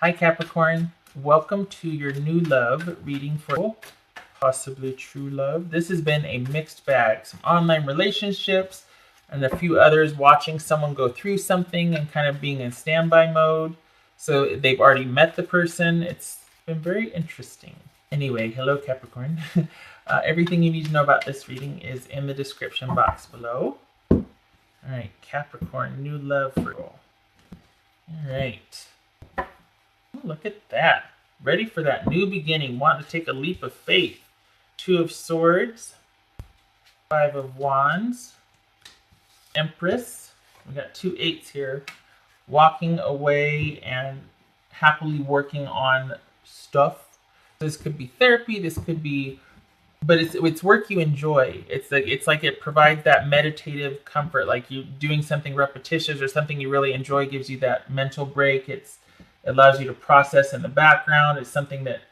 Hi Capricorn, welcome to your new love reading for possibly true love. This has been a mixed bag, some online relationships and a few others watching someone go through something and kind of being in standby mode. So they've already met the person. It's been very interesting. Anyway, hello Capricorn. Everything you need to know about this reading is in the description box below. All right, Capricorn, new love for all. All right. Look at that. Ready for that new beginning. Want to take a leap of faith. Two of Swords. Five of Wands. Empress. We got two eights here. Walking away and happily working on stuff. This could be therapy. This could be, but it's work you enjoy. It's like it provides that meditative comfort. Like you doing something repetitious or something you really enjoy gives you that mental break. It allows you to process in the background. It's something that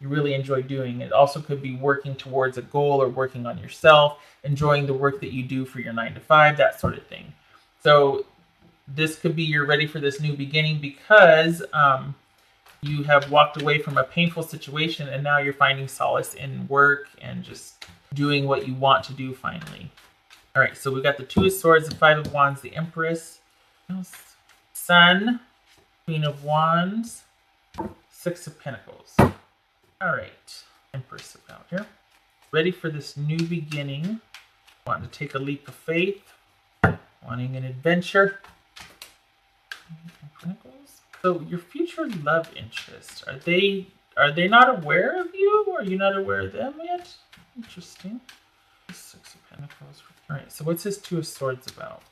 you really enjoy doing. It also could be working towards a goal or working on yourself, enjoying the work that you do for your 9 to 5, that sort of thing. So this could be you're ready for this new beginning because you have walked away from a painful situation and now you're finding solace in work and just doing what you want to do finally. All right, so we got the Two of Swords, the Five of Wands, the Empress, Sun, Queen of Wands, Six of Pentacles. All right, Empress about here. Ready for this new beginning. Wanting to take a leap of faith. Wanting an adventure. Pentacles. So your future love interest, are they not aware of you? Or are you not aware of them yet? Interesting. Six of Pentacles. All right, so what's this Two of Swords about?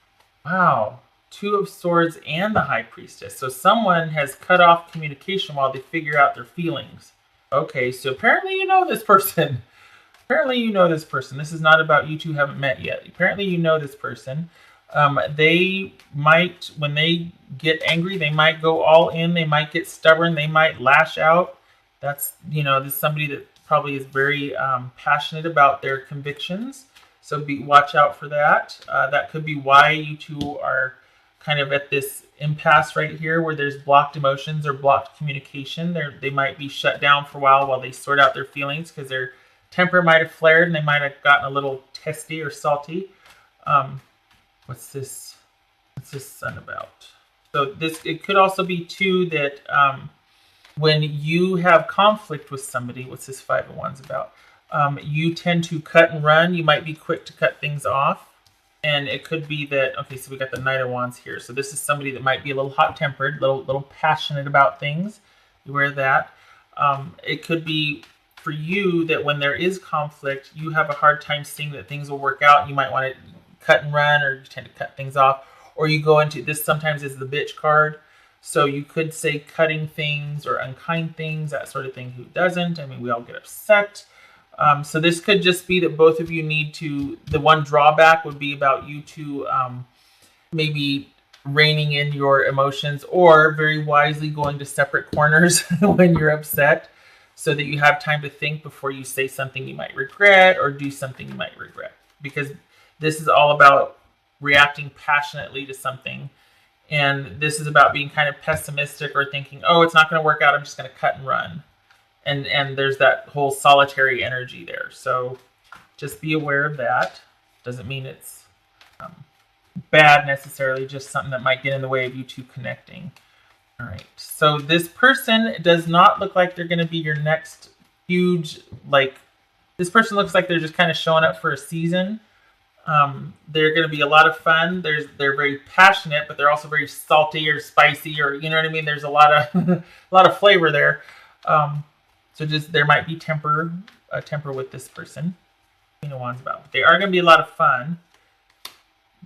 Wow. Two of Swords and the High Priestess. So someone has cut off communication while they figure out their feelings. Okay, so apparently you know this person. Apparently you know this person. This is not about you two haven't met yet. Apparently you know this person. They might, when they get angry, they might go all in. They might get stubborn. They might lash out. That's, this is somebody that probably is very passionate about their convictions. So watch out for that. That could be why you two are kind of at this impasse right here where there's blocked emotions or blocked communication. They might be shut down for a while they sort out their feelings because their temper might have flared and they might have gotten a little testy or salty. What's this Sun about? So it could also be too that when you have conflict with somebody, what's this Five of Wands about? You tend to cut and run. You might be quick to cut things off. And it could be that, okay, so we got the Knight of Wands here. So this is somebody that might be a little hot-tempered, little passionate about things. Beware of that. It could be for you that when there is conflict, you have a hard time seeing that things will work out. You might want to cut and run, or you tend to cut things off. Or you go into, this sometimes is the bitch card. So you could say cutting things or unkind things, that sort of thing. Who doesn't? I mean, we all get upset. So this could just be that both of you need to, the one drawback would be about you two maybe reining in your emotions or very wisely going to separate corners when you're upset so that you have time to think before you say something you might regret or do something you might regret. Because this is all about reacting passionately to something. And this is about being kind of pessimistic or thinking, oh, it's not going to work out. I'm just going to cut and run. And there's that whole solitary energy there. So just be aware of that. Doesn't mean it's bad necessarily, just something that might get in the way of you two connecting. All right. So this person does not look like they're going to be your next huge, this person looks like they're just kind of showing up for a season. They're going to be a lot of fun. They're very passionate, but they're also very salty or spicy, or, you know what I mean? There's a lot of flavor there. So just there might be temper with this person. Queen of Wands about. They are going to be a lot of fun,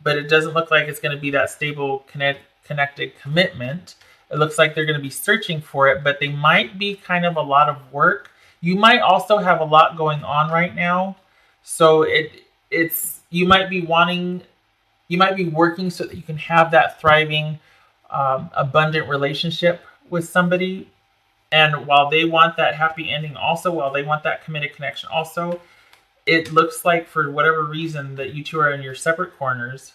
but it doesn't look like it's going to be that stable, connected commitment. It looks like they're going to be searching for it, but they might be kind of a lot of work. You might also have a lot going on right now, so you might be working so that you can have that thriving, abundant relationship with somebody. And while they want that happy ending also, while they want that committed connection also, it looks like for whatever reason that you two are in your separate corners.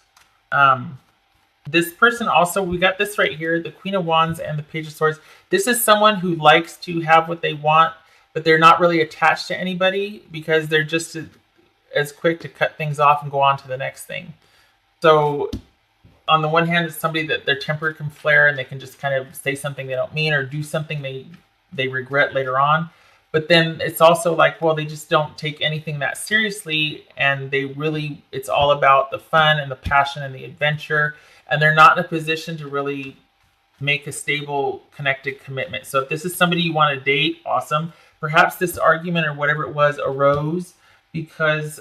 This person also, we got this right here, the Queen of Wands and the Page of Swords. This is someone who likes to have what they want, but they're not really attached to anybody because they're just as quick to cut things off and go on to the next thing. So on the one hand, it's somebody that their temper can flare and they can just kind of say something they don't mean or do something they regret later on. But then it's also like, well, they just don't take anything that seriously, and it's all about the fun and the passion and the adventure, and they're not in a position to really make a stable, connected commitment. So if this is somebody you want to date, awesome. Perhaps this argument or whatever it was arose because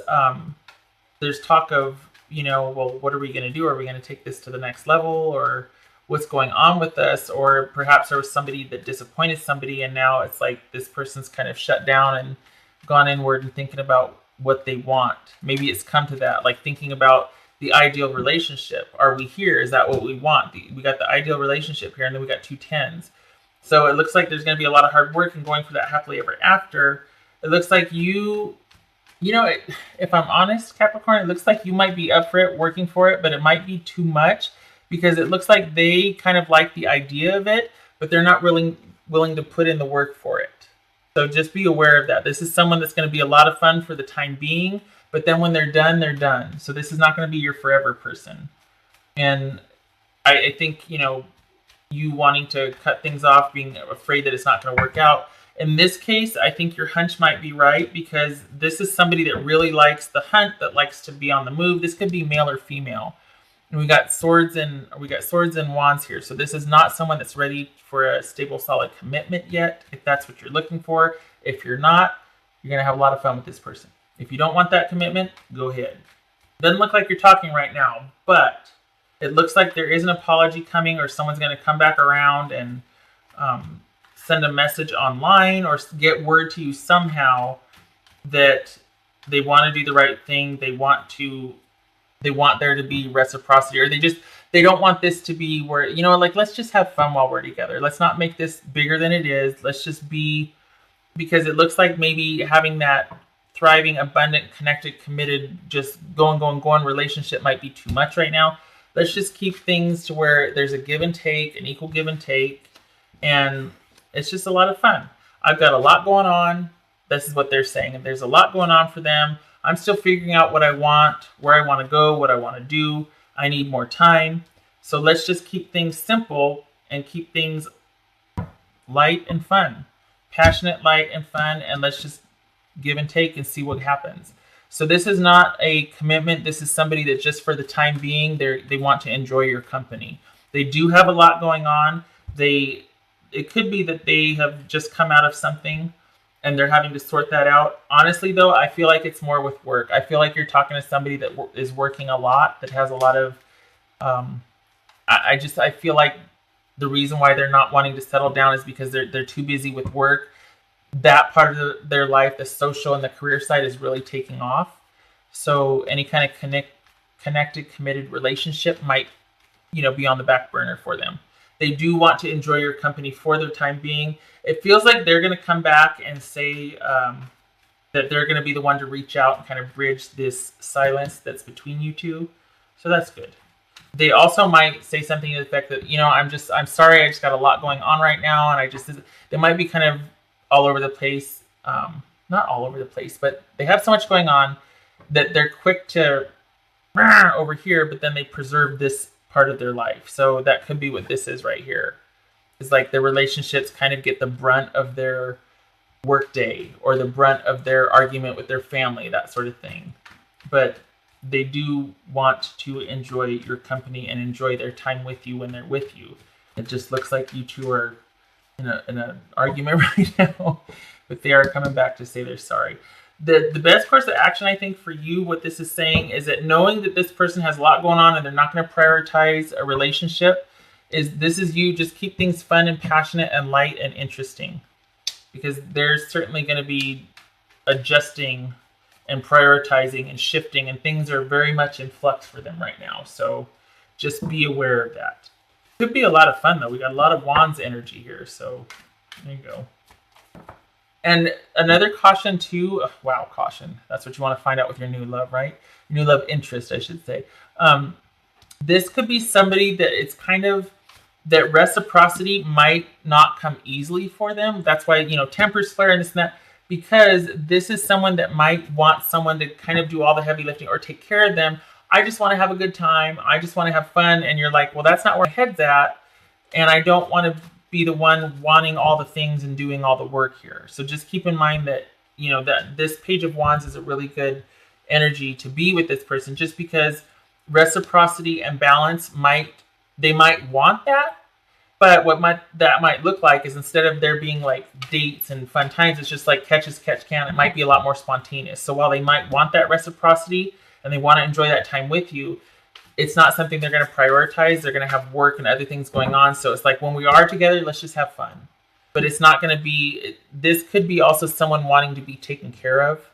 there's talk of, well, what are we going to do? Are we going to take this to the next level, or what's going on with us? Or perhaps there was somebody that disappointed somebody, and now it's like this person's kind of shut down and gone inward and thinking about what they want. Maybe it's come to that, like thinking about the ideal relationship. Are we here? Is that what we want? We got the ideal relationship here, and then we got 2 10s. So it looks like there's going to be a lot of hard work and going for that happily ever after. It looks like if I'm honest, Capricorn, it looks like you might be up for it, working for it, but it might be too much because it looks like they kind of like the idea of it, but they're not willing to put in the work for it. So just be aware of that. This is someone that's going to be a lot of fun for the time being, but then when they're done, they're done. So this is not going to be your forever person. And I think, you wanting to cut things off, being afraid that it's not going to work out. In this case, I think your hunch might be right because this is somebody that really likes the hunt, that likes to be on the move. This could be male or female. And we got swords and wands here. So this is not someone that's ready for a stable, solid commitment yet, if that's what you're looking for. If you're not, you're going to have a lot of fun with this person. If you don't want that commitment, go ahead. Doesn't look like you're talking right now, but it looks like there is an apology coming, or someone's going to come back around and send a message online or get word to you somehow that they want to do the right thing. They want there to be reciprocity, or they don't want this to be where, like, let's just have fun while we're together. Let's not make this bigger than it is. Let's just be, because it looks like maybe having that thriving, abundant, connected, committed, just going relationship might be too much right now. Let's just keep things to where there's a give and take, an equal give and take, and it's just a lot of fun. I've got a lot going on. This is what they're saying. And there's a lot going on for them. I'm still figuring out what I want, where I want to go, what I want to do. I need more time. So let's just keep things simple and keep things light and fun. Passionate, light, and fun. And let's just give and take and see what happens. So this is not a commitment. This is somebody that just for the time being, they want to enjoy your company. They do have a lot going on. It could be that they have just come out of something and they're having to sort that out. Honestly, though, I feel like it's more with work. I feel like you're talking to somebody that is working a lot, that has a lot of... I feel like the reason why they're not wanting to settle down is because they're too busy with work. That part of their life, the social and the career side, is really taking off. So any kind of connected, committed relationship might, be on the back burner for them. They do want to enjoy your company for their time being. It feels like they're going to come back and say that they're going to be the one to reach out and kind of bridge this silence that's between you two. So that's good. They also might say something to the effect that, I'm sorry, I just got a lot going on right now. And they might be kind of all over the place. Not all over the place, but they have so much going on that they're quick to over here, but then they preserve this part of their life. So that could be what this is right here. It's like the relationships kind of get the brunt of their work day or the brunt of their argument with their family, that sort of thing. But they do want to enjoy your company and enjoy their time with you when they're with you. It just looks like you two are in an argument right now, but they are coming back to say they're sorry. The best course of action, I think, for you, what this is saying is that knowing that this person has a lot going on and they're not going to prioritize a relationship, this is you just keep things fun and passionate and light and interesting, because they're certainly going to be adjusting and prioritizing and shifting, and things are very much in flux for them right now. So just be aware of that. Could be a lot of fun, though. We got a lot of wands energy here, so there you go. And another caution too, caution. That's what you want to find out with your new love, right? Your new love interest, I should say. This could be somebody that it's kind of that reciprocity might not come easily for them. That's why, tempers flare and this and that, because this is someone that might want someone to kind of do all the heavy lifting or take care of them. I just want to have a good time. I just want to have fun. And you're like, well, that's not where my head's at. And I don't want to be the one wanting all the things and doing all the work here. So just keep in mind that, that this Page of Wands is a really good energy to be with this person, just because reciprocity and balance might want that. But what that might look like is, instead of there being like dates and fun times, it's just like catch as catch can. It might be a lot more spontaneous. So while they might want that reciprocity and they want to enjoy that time with you, it's not something they're going to prioritize. They're going to have work and other things going on. So it's like, when we are together, let's just have fun. But it's not going to be, this could be also someone wanting to be taken care of.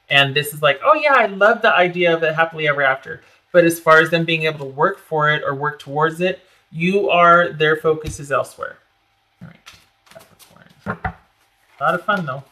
And this is like, oh yeah, I love the idea of it happily ever after. But as far as them being able to work for it or work towards it, their focus is elsewhere. All right, Capricorn. A lot of fun though.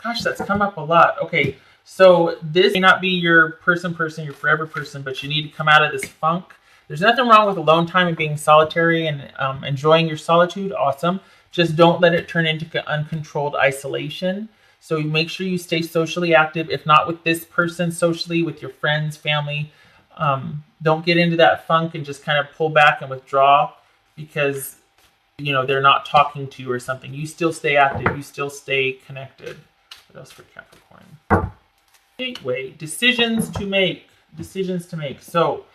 Gosh, that's come up a lot. Okay, so this may not be your your forever person, but you need to come out of this funk. There's nothing wrong with alone time and being solitary and enjoying your solitude. Awesome. Just don't let it turn into uncontrolled isolation. So make sure you stay socially active, if not with this person, socially with your friends, family. Don't get into that funk and just kind of pull back and withdraw because, they're not talking to you or something. You still stay active. You still stay connected. What else for Capricorn? Gateway. Decisions to make. So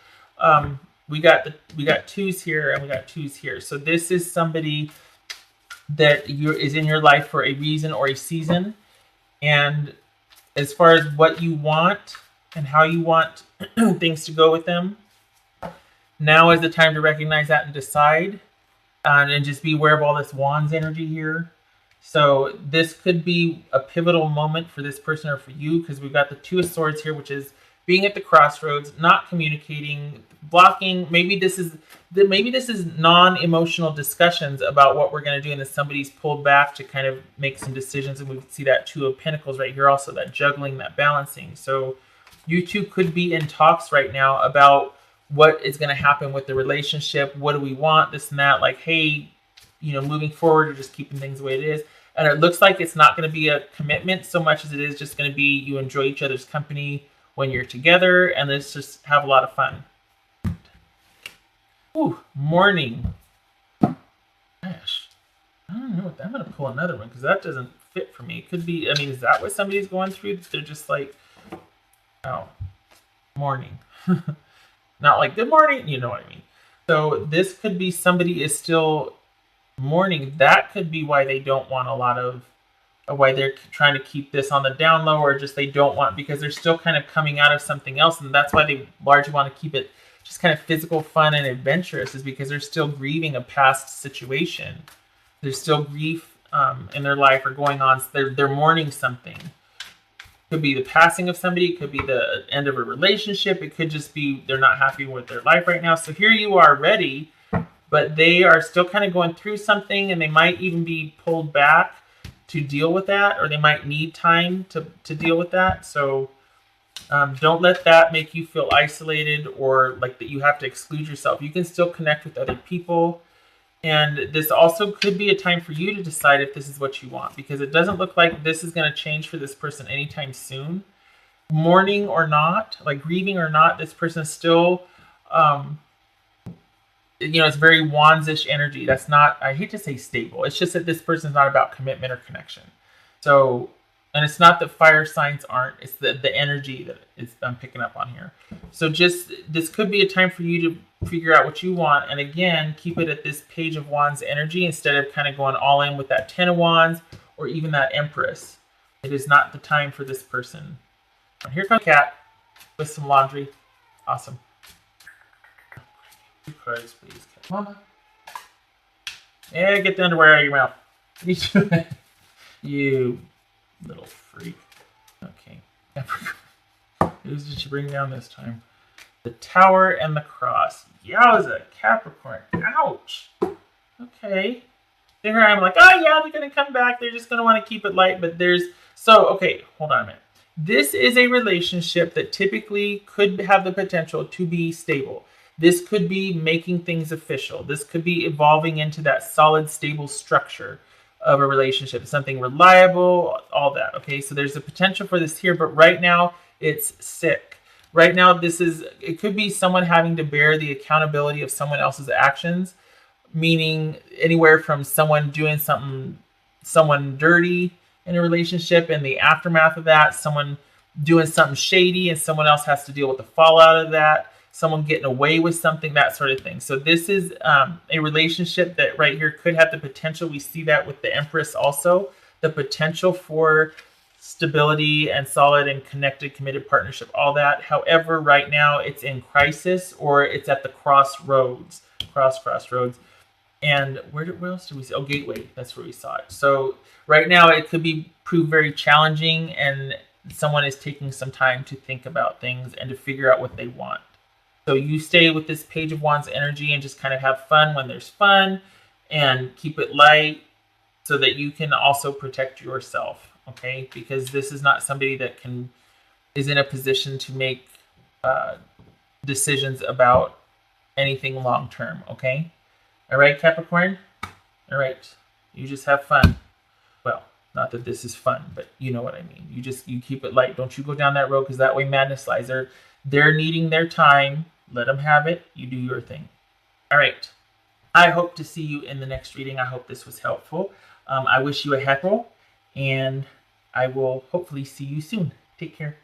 we got twos here and we got twos here. So this is somebody that is in your life for a reason or a season. And as far as what you want and how you want things to go with them, now is the time to recognize that and decide, and just be aware of all this Wands energy here. So this could be a pivotal moment for this person or for you, because we've got the Two of Swords here, which is being at the crossroads, not communicating, blocking. Maybe this is non-emotional discussions about what we're going to do, and then somebody's pulled back to kind of make some decisions. And we see that Two of Pentacles right here, also that juggling, that balancing. So you two could be in talks right now about what is going to happen with the relationship. What do we want? This and that. Like, hey, moving forward, or just keeping things the way it is. And it looks like it's not going to be a commitment so much as it is just going to be you enjoy each other's company when you're together, and let's just have a lot of fun. Ooh, morning. Gosh, I don't know. I'm going to pull another one because that doesn't fit for me. It could be, is that what somebody's going through? They're just like, oh, morning. Not like good morning, you know what I mean. So this could be somebody is still mourning. That could be why they don't want a lot of, why they're trying to keep this on the down low, or just they don't want, because they're still kind of coming out of something else. And that's why they largely want to keep it just kind of physical, fun, and adventurous, is because they're still grieving a past situation. There's still grief in their life or going on. So they're mourning something. Could be the passing of somebody. It could be the end of a relationship. It could just be they're not happy with their life right now. So here you are ready, but they are still kind of going through something, and they might even be pulled back to deal with that, or they might need time to deal with that. So don't let that make you feel isolated or like that you have to exclude yourself. You can still connect with other people. And this also could be a time for you to decide if this is what you want, because it doesn't look like this is going to change for this person anytime soon. Mourning or not, like grieving or not, this person is still, it's very Wands-ish energy. That's not, I hate to say stable. It's just that this person's not about commitment or connection. So, and it's not that fire signs aren't, it's the energy that I'm picking up on here. So this could be a time for you to figure out what you want. And again, keep it at this Page of Wands energy instead of kind of going all in with that Ten of Wands or even that Empress. It is not the time for this person. And here comes Cat with some laundry. Awesome. 2 cards, please. Mama. Yeah, get the underwear out of your mouth. You little freak. Okay. Who's did she bring down this time? The Tower and the Cross. Yowza, Capricorn. Ouch. Okay. Here I'm like, oh yeah, they're going to come back. They're just going to want to keep it light. But okay, hold on a minute. This is a relationship that typically could have the potential to be stable. This could be making things official. This could be evolving into that solid, stable structure of a relationship, something reliable, all that. Okay, so there's a potential for this here, but right now it's sick. Right now, it could be someone having to bear the accountability of someone else's actions, meaning anywhere from someone doing someone dirty in a relationship, and the aftermath of that, someone doing something shady and someone else has to deal with the fallout of that, someone getting away with something, that sort of thing. So this is a relationship that right here could have the potential. We see that with the Empress also, the potential for stability and solid and connected, committed partnership, all that. However, right now it's in crisis, or it's at the crossroads. And where else did we see? Oh, Gateway. That's where we saw it. So right now it could be proved very challenging, and someone is taking some time to think about things and to figure out what they want. So you stay with this Page of Wands energy and just kind of have fun when there's fun, and keep it light so that you can also protect yourself. Okay, because this is not somebody that is in a position to make decisions about anything long term. Okay, all right, Capricorn. All right, you just have fun. Well, not that this is fun, but you know what I mean. You keep it light. Don't you go down that road, because that way madness lies. They're needing their time. Let them have it. You do your thing. All right. I hope to see you in the next reading. I hope this was helpful. I wish you a happy, and I will hopefully see you soon. Take care.